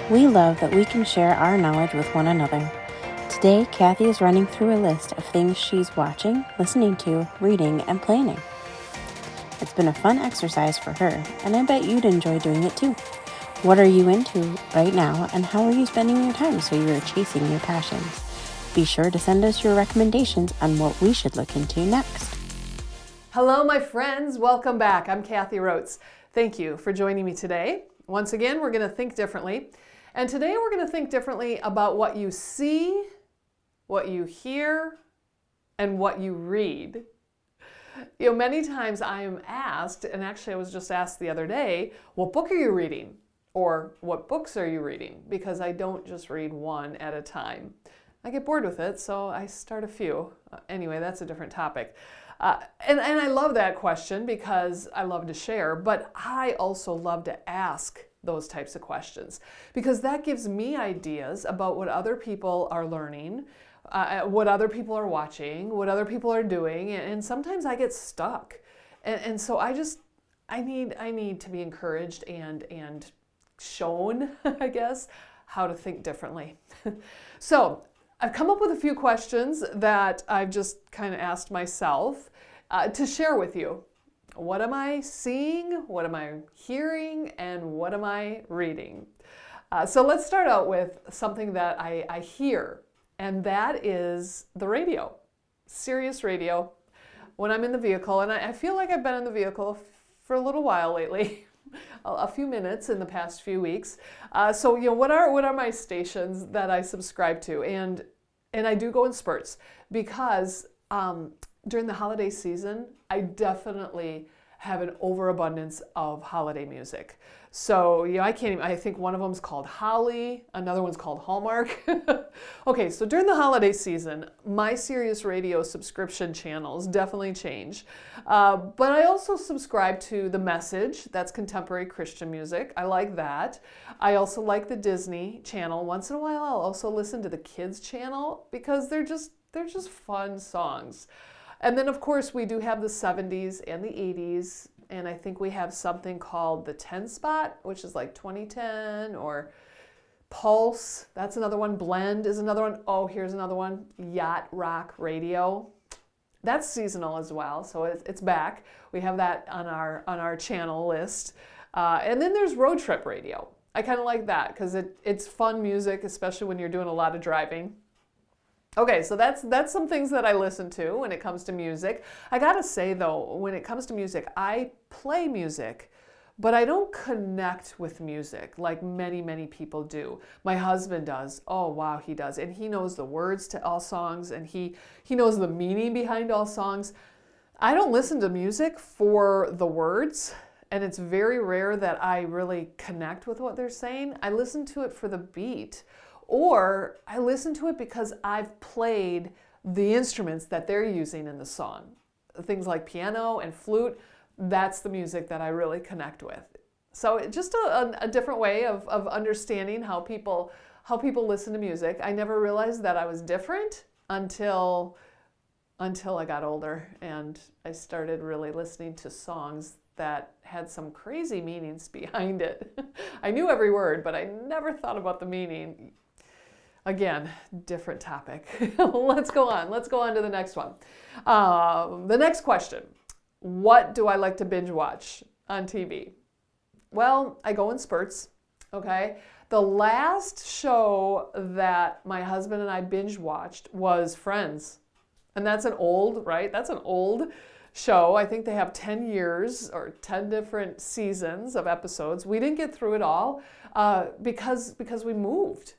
We love that we can share our knowledge with one another. Today, Kathy is running through a list of things she's watching, listening to, reading, and planning. It's been a fun exercise for her, and I bet you'd enjoy doing it too. What are you into right now, and how are you spending your time so you are chasing your passions? Be sure to send us your recommendations on what we should look into next. Hello, my friends. Welcome back. I'm Kathy Rotes. Thank you for joining me today. Once again, we're going to think differently. And today we're going to think differently about what you see, what you hear, and what you read. You know, many times I am asked, and actually I was just asked the other day, what book are you reading? Or what books are you reading? Because I don't just read one at a time. I get bored with it, so I start a few. Anyway, that's a different topic. And I love that question because I love to share, but I also love to ask those types of questions because that gives me ideas about what other people are learning, what other people are watching, what other people are doing, and sometimes I get stuck. And so I need to be encouraged and shown, I guess, how to think differently. So I've come up with a few questions that I've just kind of asked myself to share with you. What am I seeing? What am I hearing? And what am I reading? So let's start out with something that I hear, and that is the radio, Sirius radio. When I'm in the vehicle, and I feel like I've been in the vehicle for a little while lately, a few minutes in the past few weeks. So you know, what are my stations that I subscribe to? And I do go in spurts because during the holiday season, I definitely have an overabundance of holiday music. So, you know, I think one of them is called Holly, another one's called Hallmark. Okay, so during the holiday season, my Sirius Radio subscription channels definitely change. But I also subscribe to The Message, that's contemporary Christian music. I like that. I also like the Disney channel. Once in a while, I'll also listen to the kids channel because they're just fun songs. And then, of course, we do have the 70s and the 80s, and I think we have something called the 10 spot, which is like 2010, or Pulse, that's another one. Blend is another one. Oh, here's another one, Yacht Rock Radio. That's seasonal as well, so it's back. We have that on our channel list. And then there's Road Trip Radio. I kind of like that because it's fun music, especially when you're doing a lot of driving. Okay, so that's some things that I listen to when it comes to music. I gotta say though, when it comes to music, I play music, but I don't connect with music like many people do. My husband does. Oh wow, he does. And he knows the words to all songs, and he knows the meaning behind all songs. I don't listen to music for the words, and it's very rare that I really connect with what they're saying. I listen to it for the beat. Or I listen to it because I've played the instruments that they're using in the song. Things like piano and flute, that's the music that I really connect with. So it's just a different way of understanding how people listen to music. I never realized that I was different until I got older and I started really listening to songs that had some crazy meanings behind it. I knew every word, but I never thought about the meaning. Again, different topic. Let's go on to the next one. The next question, what do I like to binge watch on TV? Well, I go in spurts, okay? The last show that my husband and I binge watched was Friends. And that's an old, right? That's an old show. I think they have 10 years or 10 different seasons of episodes. We didn't get through it all because we moved.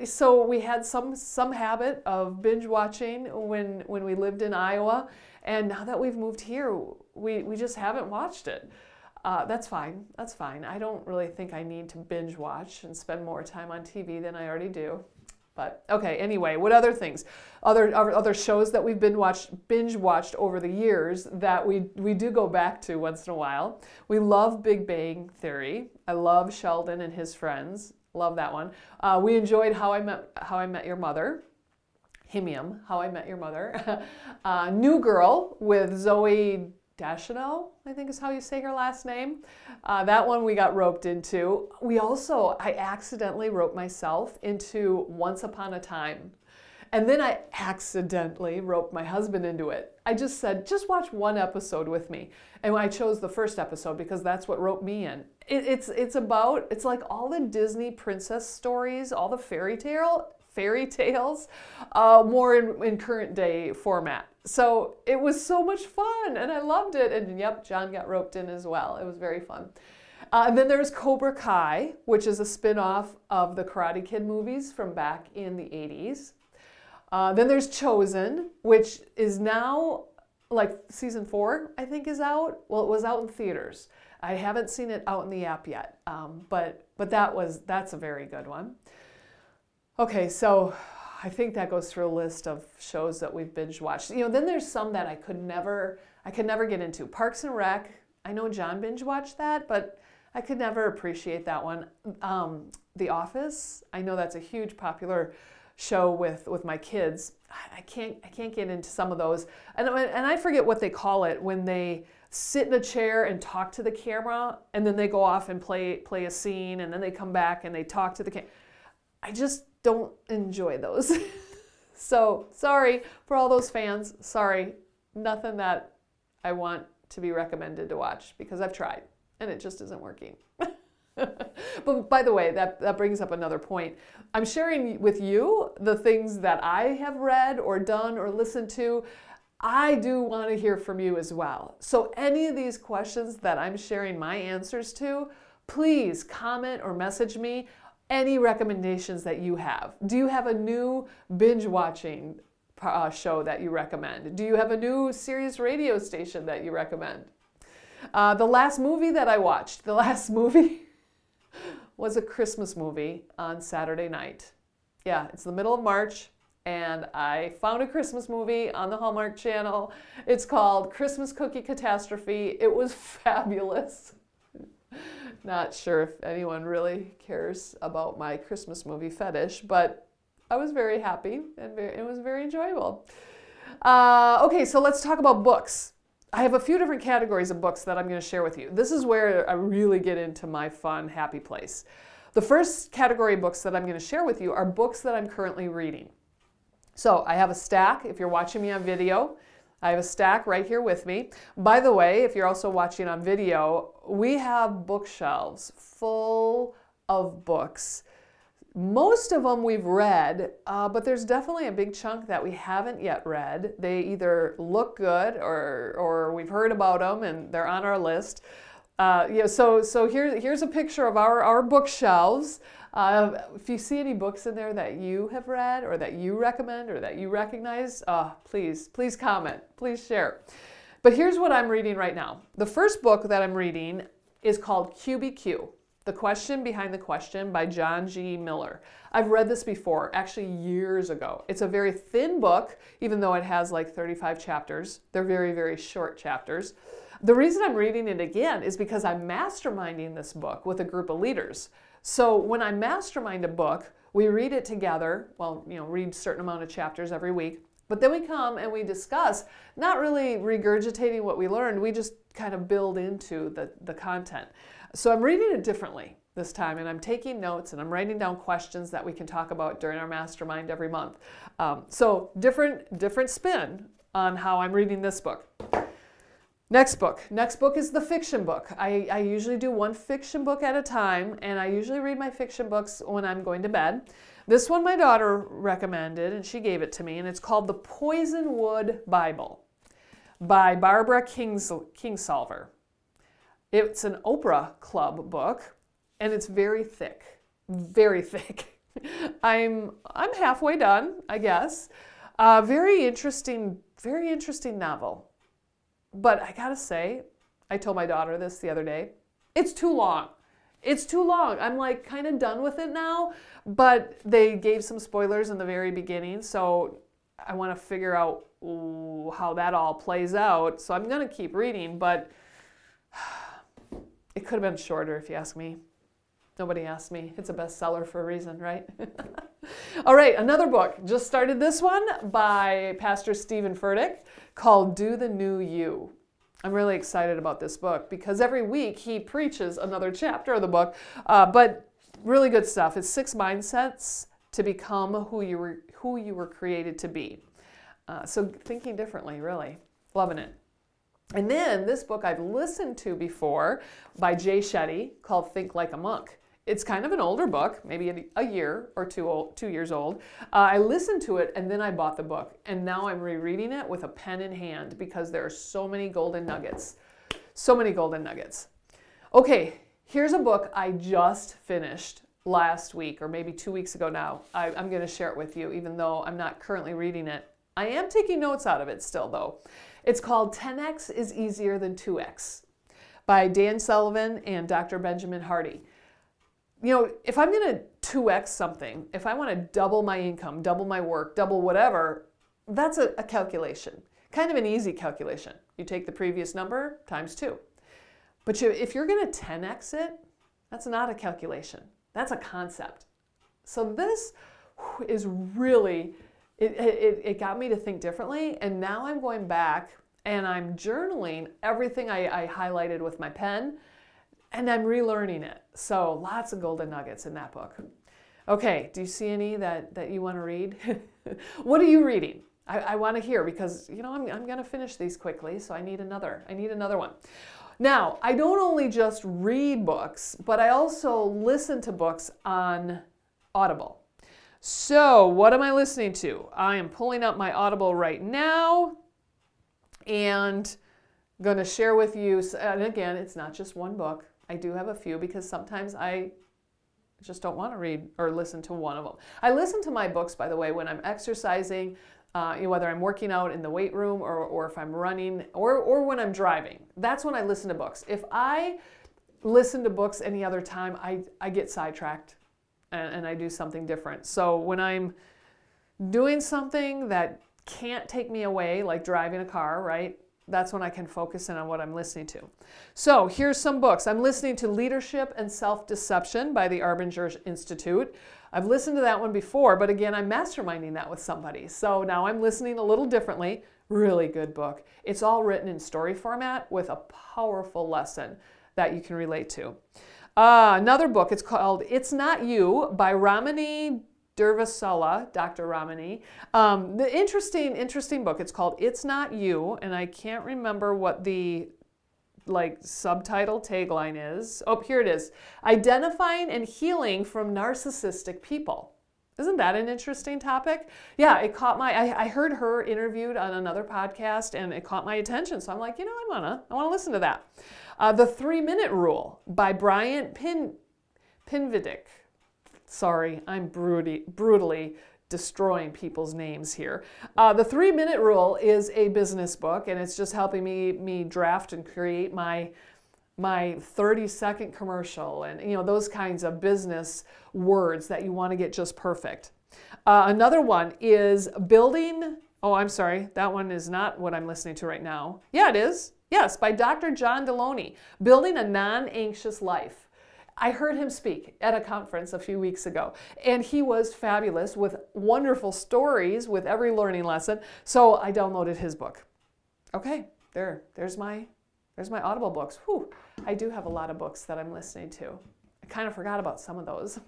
So we had some habit of binge watching when we lived in Iowa, and now that we've moved here, we just haven't watched it. That's fine. I don't really think I need to binge watch and spend more time on TV than I already do. But okay, anyway, what other things? Other shows that we've binge watched over the years that we do go back to once in a while. We love Big Bang Theory. I love Sheldon and his friends. Love that one. We enjoyed How I Met Your Mother. How I Met Your Mother. New Girl with Zoe Deschanel, I think is how you say her last name. That one we got roped into. I accidentally roped myself into Once Upon a Time. And then I accidentally roped my husband into it. I just said, just watch one episode with me. And I chose the first episode because that's what roped me in. It's like all the Disney princess stories, all the fairy tales, more in current day format. So it was so much fun and I loved it. And yep, John got roped in as well. It was very fun. And then there's Cobra Kai, which is a spin-off of the Karate Kid movies from back in the 80s. Then there's Chosen, which is now, like season 4, I think is out. Well, it was out in theaters. I haven't seen it out in the app yet, but that's a very good one. Okay, so I think that goes through a list of shows that we've binge watched. Then there's some that I could never get into. Parks and Rec. I know John binge watched that, but I could never appreciate that one. The Office. I know that's a huge popular show with my kids. I can't get into some of those, and I forget what they call it when they sit in a chair and talk to the camera, and then they go off and play a scene, and then they come back and they talk to the camera. I just don't enjoy those. So sorry for all those fans. Sorry, nothing that I want to be recommended to watch because I've tried and it just isn't working. But by the way, that brings up another point. I'm sharing with you the things that I have read or done or listened to. I do want to hear from you as well. So any of these questions that I'm sharing my answers to, please comment or message me any recommendations that you have. Do you have a new binge watching show that you recommend? Do you have a new Sirius radio station that you recommend? The last movie that I watched, was a Christmas movie on Saturday night. Yeah, it's the middle of March, and I found a Christmas movie on the Hallmark Channel. It's called Christmas Cookie Catastrophe. It was fabulous. Not sure if anyone really cares about my Christmas movie fetish, but I was very happy, and it was very enjoyable. Okay, so let's talk about books. I have a few different categories of books that I'm going to share with you. This is where I really get into my fun, happy place. The first category of books that I'm going to share with you are books that I'm currently reading. So I have a stack. If you're watching me on video, I have a stack right here with me. By the way, if you're also watching on video, we have bookshelves full of books. Most of them we've read, but there's definitely a big chunk that we haven't yet read. They either look good or we've heard about them and they're on our list. So here's a picture of our bookshelves. If you see any books in there that you have read or that you recommend or that you recognize, please comment, please share. But here's what I'm reading right now. The first book that I'm reading is called QBQ. The Question Behind the Question by John G. Miller. I've read this before, actually years ago. It's a very thin book, even though it has like 35 chapters. They're very, very short chapters. The reason I'm reading it again is because I'm masterminding this book with a group of leaders. So when I mastermind a book, we read it together, read a certain amount of chapters every week, but then we come and we discuss, not really regurgitating what we learned, we just kind of build into the content. So I'm reading it differently this time, and I'm taking notes, and I'm writing down questions that we can talk about during our mastermind every month. So different spin on how I'm reading this book. Next book is the fiction book. I usually do one fiction book at a time, and I usually read my fiction books when I'm going to bed. This one my daughter recommended, and she gave it to me, and it's called The Poisonwood Bible by Barbara Kingsolver. It's an Oprah Club book, and it's very thick, very thick. I'm halfway done, I guess. Very interesting novel. But I gotta say, I told my daughter this the other day, it's too long. It's too long. I'm like kind of done with it now, but they gave some spoilers in the very beginning, so I want to figure out how that all plays out. So I'm gonna keep reading, but it could have been shorter if you ask me. Nobody asked me. It's a bestseller for a reason, right? All right, another book. Just started this one by Pastor Stephen Furtick called Do the New You. I'm really excited about this book because every week he preaches another chapter of the book, but really good stuff. It's 6 mindsets to become who you were created to be. So thinking differently, really. Loving it. And then this book I've listened to before by Jay Shetty called Think Like a Monk. It's kind of an older book, maybe a year or 2 years old. I listened to it and then I bought the book. And now I'm rereading it with a pen in hand because there are so many golden nuggets. So many golden nuggets. Okay, here's a book I just finished last week or maybe 2 weeks ago now. I'm going to share it with you even though I'm not currently reading it. I am taking notes out of it still though. It's called 10x is Easier Than 2x by Dan Sullivan and Dr. Benjamin Hardy. You know, if I'm going to 2x something, if I want to double my income, double my work, double whatever, that's a calculation. Kind of an easy calculation. You take the previous number times 2. But if you're going to 10x it, that's not a calculation. That's a concept. So this is really, it got me to think differently. And now I'm going back and I'm journaling everything I highlighted with my pen. And I'm relearning it. So lots of golden nuggets in that book. Okay, do you see any that you want to read? What are you reading? I want to hear because, you know, I'm going to finish these quickly, so I need another one. Now, I don't only just read books, but I also listen to books on Audible. So what am I listening to? I am pulling up my Audible right now and going to share with you, and again, it's not just one book. I do have a few because sometimes I just don't want to read or listen to one of them. I listen to my books, by the way, when I'm exercising, whether I'm working out in the weight room or if I'm running or when I'm driving. That's when I listen to books. If I listen to books any other time, I get sidetracked and I do something different. So when I'm doing something that can't take me away, like driving a car, right? That's when I can focus in on what I'm listening to. So here's some books. I'm listening to Leadership and Self-Deception by the Arbinger Institute. I've listened to that one before, but again, I'm masterminding that with somebody. So now I'm listening a little differently. Really good book. It's all written in story format with a powerful lesson that you can relate to. Another book, it's called It's Not You by Ramani Durvasula, Dr. Ramani. The interesting book. It's called It's Not You, and I can't remember what the subtitle tagline is. Oh, here it is. Identifying and Healing from Narcissistic People. Isn't that an interesting topic? Yeah, it caught I heard her interviewed on another podcast and it caught my attention. So I'm like, you know, I want to listen to that. The 3-Minute Rule by Brant Pinvidic. Sorry, I'm brutally destroying people's names here. The 3-Minute Rule is a business book, and it's just helping me draft and create my 30-second commercial and, you know, those kinds of business words that you want to get just perfect. Another one is Building. Oh, I'm sorry. That one is not what I'm listening to right now. Yeah, it is. Yes, by Dr. John Deloney. Building a Non-Anxious Life. I heard him speak at a conference a few weeks ago, and he was fabulous with wonderful stories with every learning lesson. So I downloaded his book. Okay, there's my Audible books. Whew, I do have a lot of books that I'm listening to. I kind of forgot about some of those.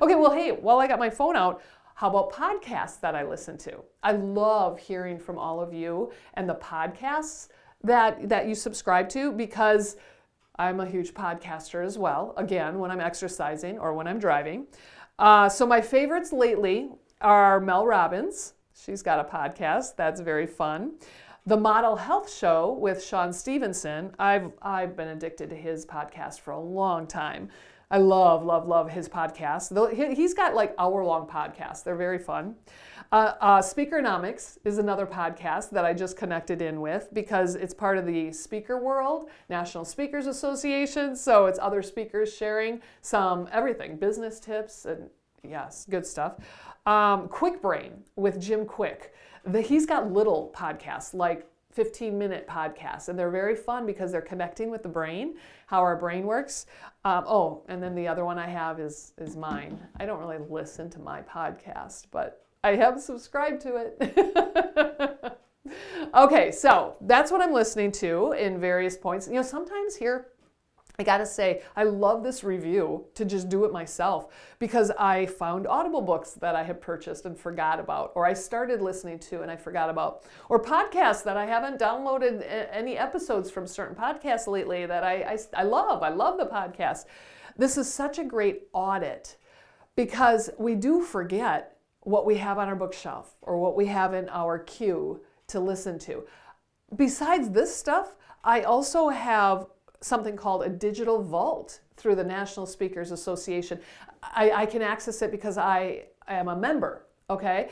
Okay, well, hey, while I got my phone out, how about podcasts that I listen to? I love hearing from all of you and the podcasts that you subscribe to because I'm a huge podcaster as well, again, when I'm exercising or when I'm driving. So my favorites lately are Mel Robbins. She's got a podcast that's very fun. The Model Health Show with Sean Stevenson. I've been addicted to his podcast for a long time. I love his podcast. He's got like hour-long podcasts. They're very fun. Speakernomics is another podcast that I just connected in with because it's part of the speaker world, National Speakers Association. So it's other speakers sharing some everything, business tips, and yes, good stuff. Quick Brain with Jim Quick. He's got little podcasts, like 15-minute podcasts, and they're very fun because they're connecting with the brain, how our brain works. And then the other one I have is mine. I don't really listen to my podcast, but I have subscribed to it. Okay, so that's what I'm listening to in various points. Sometimes here, I gotta say, I love this review to just do it myself because I found Audible books that I had purchased and forgot about, or I started listening to and I forgot about, or podcasts that I haven't downloaded any episodes from certain podcasts lately that I love. I love the podcast. This is such a great audit because we do forget what we have on our bookshelf or what we have in our queue to listen to. Besides this stuff, I also have something called a digital vault through the National Speakers Association. I can access it because I am a member, okay?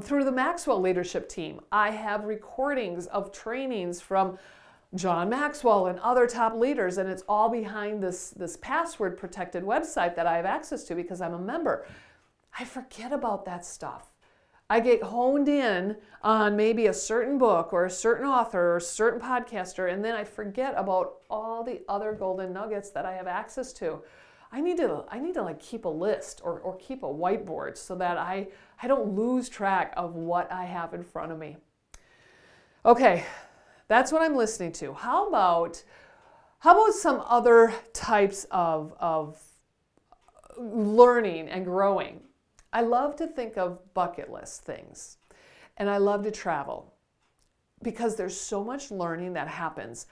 Through the Maxwell Leadership Team, I have recordings of trainings from John Maxwell and other top leaders, and it's all behind this password protected website that I have access to because I'm a member. I forget about that stuff. I get honed in on maybe a certain book or a certain author or a certain podcaster, and then I forget about all the other golden nuggets that I have access to. I need to like keep a list or keep a whiteboard so that I don't lose track of what I have in front of me. Okay, that's what I'm listening to. How about some other types of learning and growing? I love to think of bucket list things, and I love to travel because there's so much learning that happens.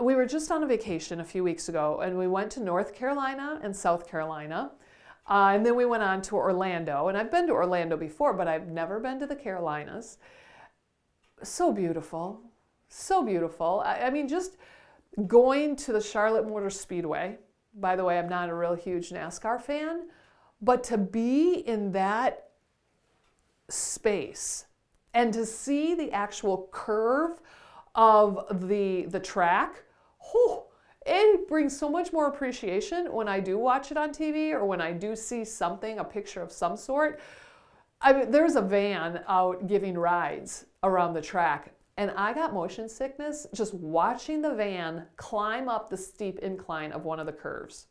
We were just on a vacation a few weeks ago, and we went to North Carolina and South Carolina, and then we went on to Orlando, and I've been to Orlando before, but I've never been to the Carolinas. So beautiful, so beautiful. I mean, just going to the Charlotte Motor Speedway. By the way, I'm not a real huge NASCAR fan, but to be in that space and to see the actual curve of the track, it brings so much more appreciation when I do watch it on TV or when I do see something, a picture of some sort. I mean, there's a van out giving rides around the track, and I got motion sickness just watching the van climb up the steep incline of one of the curves.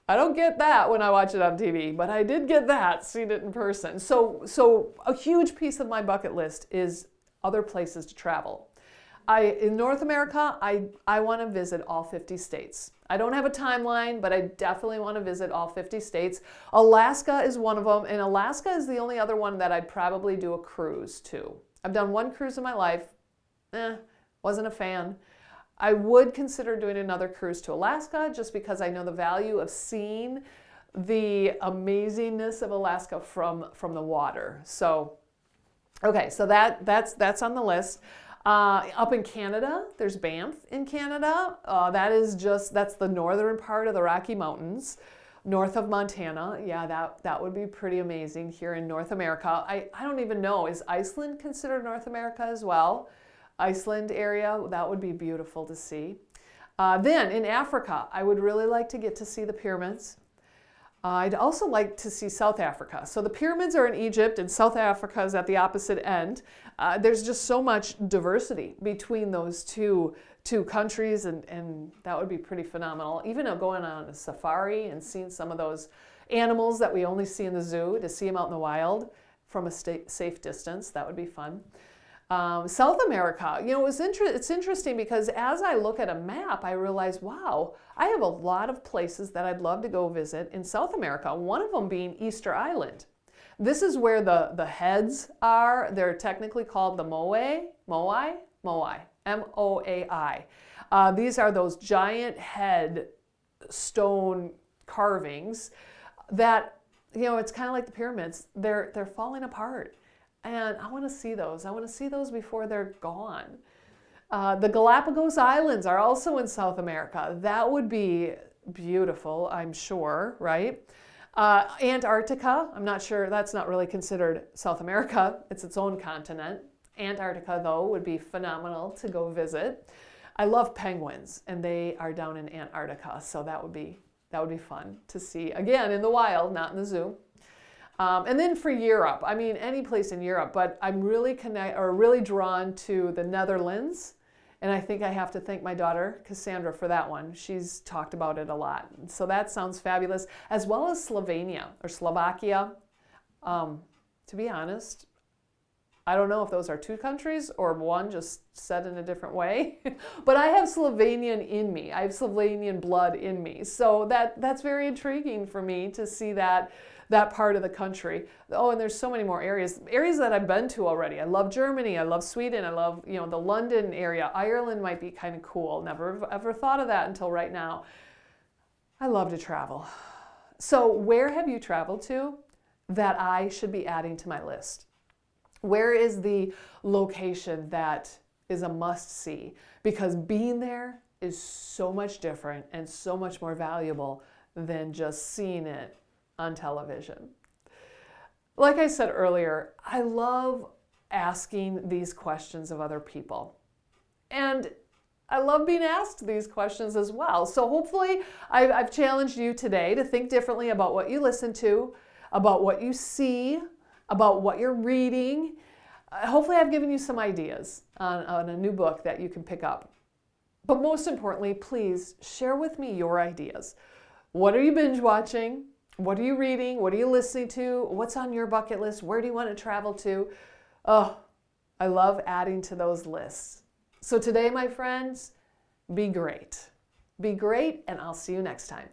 I don't get that when I watch it on TV, but I did get that, seeing it in person. So a huge piece of my bucket list is other places to travel. In North America, I want to visit all 50 states. I don't have a timeline, but I definitely want to visit all 50 states. Alaska is one of them, and Alaska is the only other one that I'd probably do a cruise to. I've done one cruise in my life. Wasn't a fan. I would consider doing another cruise to Alaska just because I know the value of seeing the amazingness of Alaska from the water. So, okay, so that's on the list. Up in Canada, there's Banff in Canada. That's the northern part of the Rocky Mountains, north of Montana. Yeah, that would be pretty amazing here in North America. I don't even know, is Iceland considered North America as well? Iceland area, that would be beautiful to see. Then in Africa, I would really like to get to see the pyramids. I'd also like to see South Africa. So the pyramids are in Egypt and South Africa is at the opposite end. There's just so much diversity between those two countries, and that would be pretty phenomenal. Even going on a safari and seeing some of those animals that we only see in the zoo, to see them out in the wild from a safe distance, that would be fun. South America, it's interesting because as I look at a map, I realize, wow, I have a lot of places that I'd love to go visit in South America, one of them being Easter Island. This is where the heads are. They're technically called the Moai, M-O-A-I. These are those giant head stone carvings that, it's kind of like the pyramids. They're falling apart. And I want to see those. I want to see those before they're gone. The Galapagos Islands are also in South America. That would be beautiful, I'm sure, right? Antarctica, I'm not sure, that's not really considered South America. It's its own continent. Antarctica, though, would be phenomenal to go visit. I love penguins, and they are down in Antarctica, so that would be fun to see. Again, in the wild, not in the zoo. And then for Europe, I mean, any place in Europe, but I'm really drawn to the Netherlands. And I think I have to thank my daughter, Cassandra, for that one. She's talked about it a lot. So that sounds fabulous, as well as Slovenia or Slovakia. To be honest, I don't know if those are two countries or one just said in a different way, but I have Slovenian in me. I have Slovenian blood in me. So that's very intriguing for me to see that part of the country. Oh, and there's so many more areas that I've been to already. I love Germany, I love Sweden, I love, the London area. Ireland might be kind of cool. Never ever thought of that until right now. I love to travel. So where have you traveled to that I should be adding to my list? Where is the location that is a must-see? Because being there is so much different and so much more valuable than just seeing it on television. Like I said earlier, I love asking these questions of other people. And I love being asked these questions as well. So hopefully I've challenged you today to think differently about what you listen to, about what you see, about what you're reading. Hopefully I've given you some ideas on a new book that you can pick up. But most importantly, please share with me your ideas. What are you binge watching? What are you reading? What are you listening to? What's on your bucket list? Where do you want to travel to? Oh, I love adding to those lists. So today, my friends, be great. Be great, and I'll see you next time.